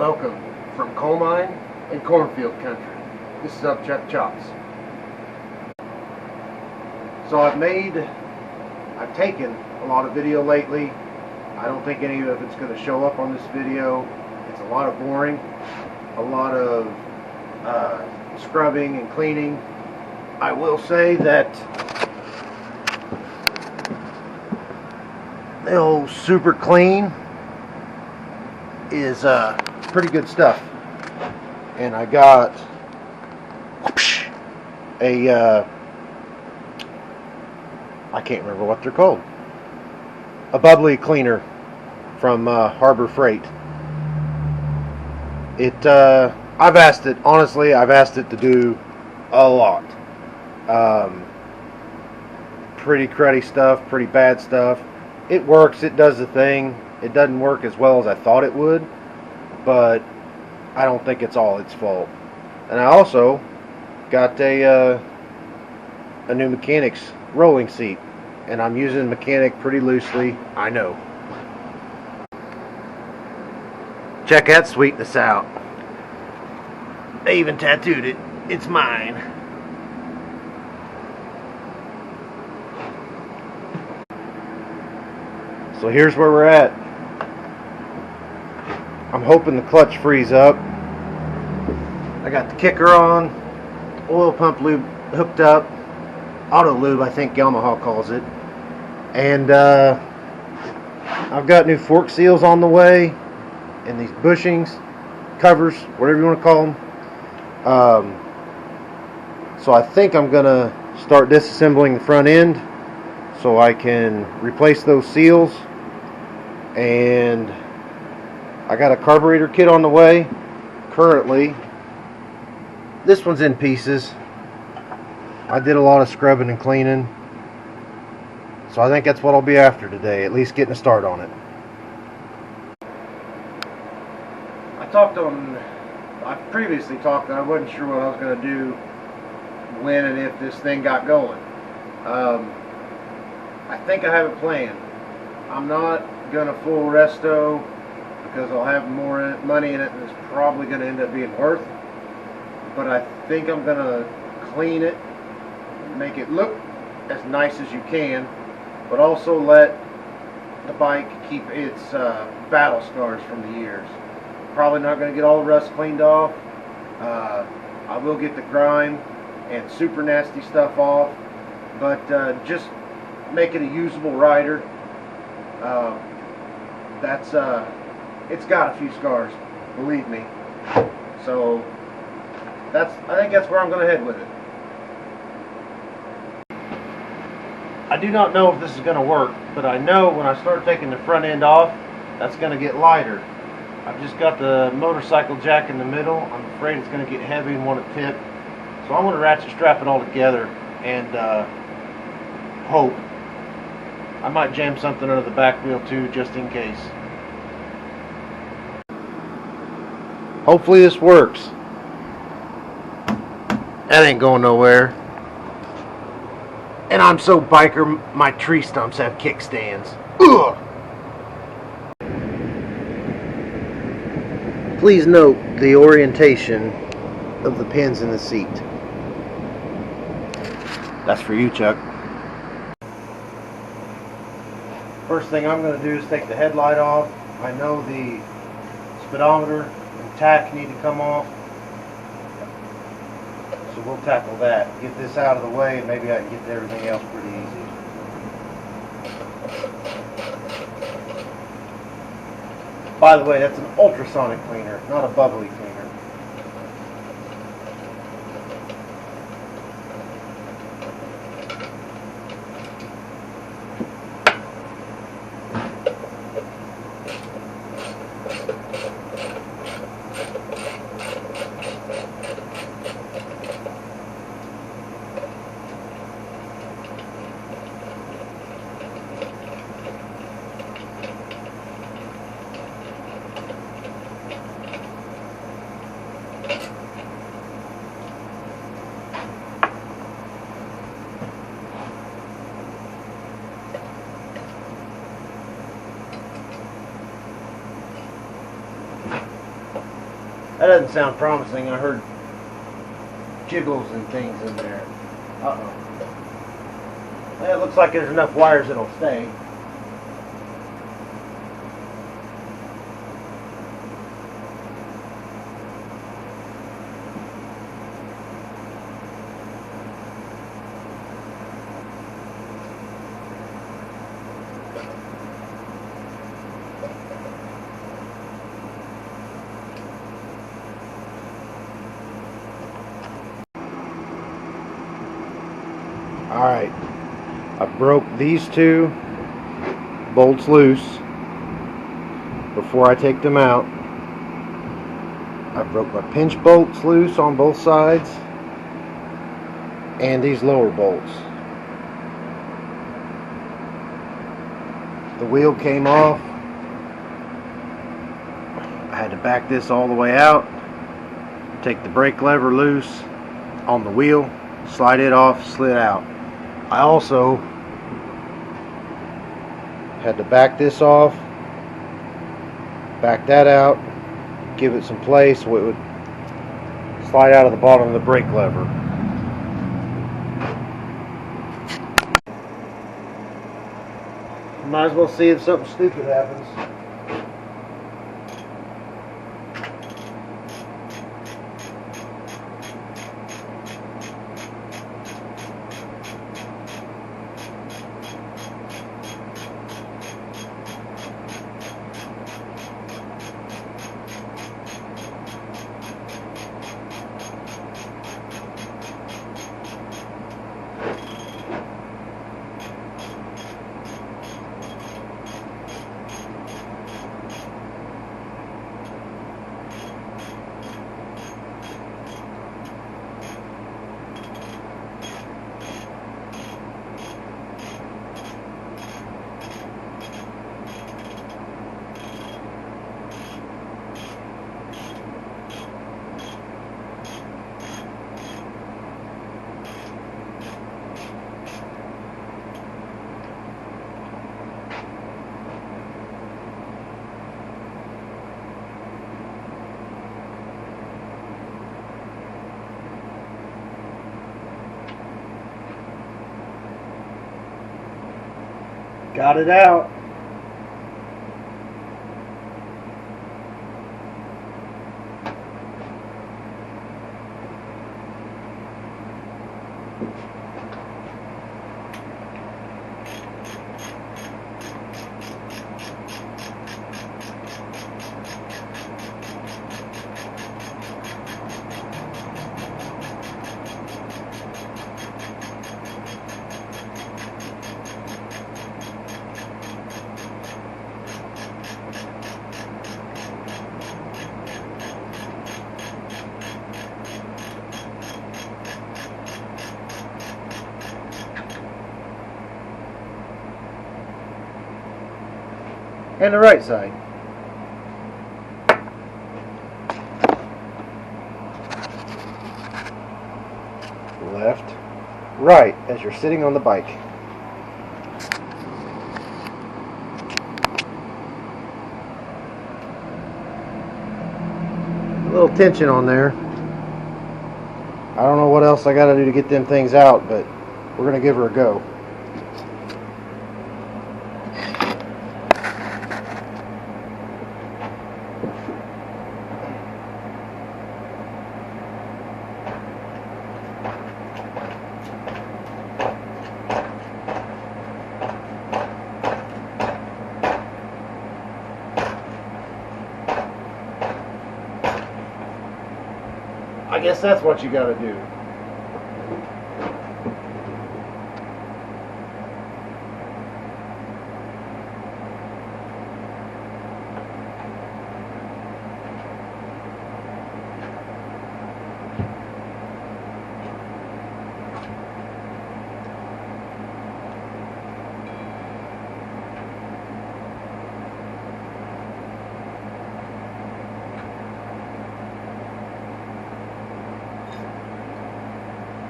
Welcome from coal mine and cornfield country. This is Upchuck Chops. So I've taken a lot of video lately. I don't think any of it's going to show up on this video. It's a lot of boring, a lot of scrubbing and cleaning. I will say that the old Super Clean is pretty good stuff. And I got a I can't remember what they're called, a bubbly cleaner from Harbor Freight. I've asked it to do a lot. Pretty cruddy stuff, pretty bad stuff. It works, it does the thing. It doesn't work as well as I thought it would, but I don't think it's all its fault. And I also got a new mechanic's rolling seat, and I'm using mechanic pretty loosely, I know. Check that sweetness out. They even tattooed it. It's mine. So here's where we're at. I'm hoping the clutch frees up. I got the kicker on, oil pump lube hooked up, auto lube I think Yamaha calls it, and I've got new fork seals on the way, and these bushings, covers, whatever you want to call them. So I think I'm gonna start disassembling the front end so I can replace those seals. And I got a carburetor kit on the way currently. This one's in pieces. I did a lot of scrubbing and cleaning, so I think that's what I'll be after today, at least getting a start on it. I previously talked that I wasn't sure what I was going to do when and if this thing got going. I think I have a plan. I'm not going to full resto because I'll have more money in it than it's probably going to end up being worth. But I think I'm going to clean it, make it look as nice as you can, but also let the bike keep its battle scars from the years. Probably not going to get all the rust cleaned off. I will get the grime and super nasty stuff off, but just make it a usable rider. It's got a few scars, believe me. So I think that's where I'm going to head with it. I do not know if this is going to work, but I know when I start taking the front end off, that's going to get lighter. I've just got the motorcycle jack in the middle. I'm afraid it's going to get heavy and want to tip. So I want to ratchet strap it all together and hope. I might jam something under the back wheel too, just in case. Hopefully this works. That ain't going nowhere. And I'm so biker, my tree stumps have kickstands. Ugh! Please note the orientation of the pins in the seat. That's for you, Chuck. First thing I'm going to do is take the headlight off. I know the speedometer and tack need to come off. So we'll tackle that. Get this out of the way and maybe I can get to everything else pretty easy. By the way, that's an ultrasonic cleaner, not a bubbly cleaner. That doesn't sound promising. I heard jiggles and things in there. Uh-oh. Well, it looks like there's enough wires that'll stay. Alright, I broke these two bolts loose before I take them out. I broke my pinch bolts loose on both sides and these lower bolts. The wheel came off. I had to back this all the way out, take the brake lever loose on the wheel, slide it off, slid out. I also had to back this off, back that out, give it some play so it would slide out of the bottom of the brake lever. Might as well see if something stupid happens. Got it out. And the right side. Left, right, as you're sitting on the bike. A little tension on there. I don't know what else I gotta do to get them things out, but we're gonna give her a go. I guess that's what you gotta do.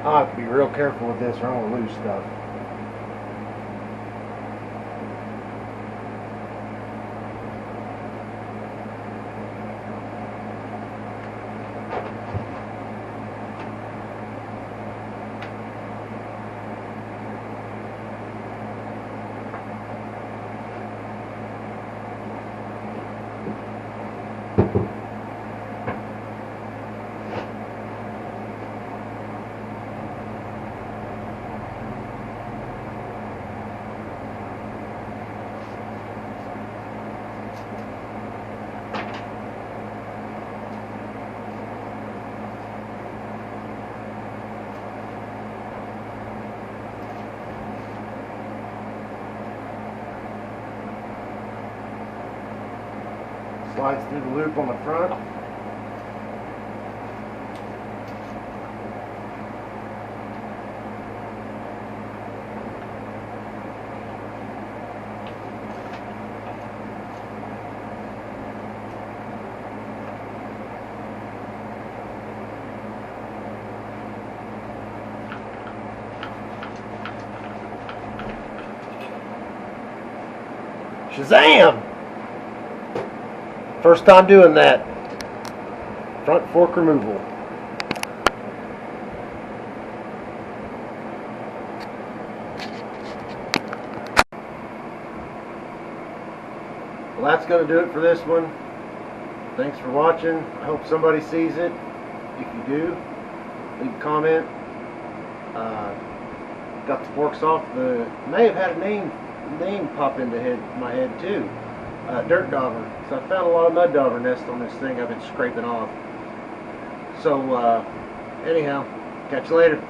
I have to be real careful with this or I'm going to lose stuff. Slides through the loop on the front. Shazam! First time doing that. Front fork removal. Well, that's going to do it for this one. Thanks for watching. I hope somebody sees it. If you do, leave a comment. Got the forks off. May have had a name pop into my head too. Dirt dauber. So I found a lot of mud dauber nests on this thing I've been scraping off. So anyhow, catch you later.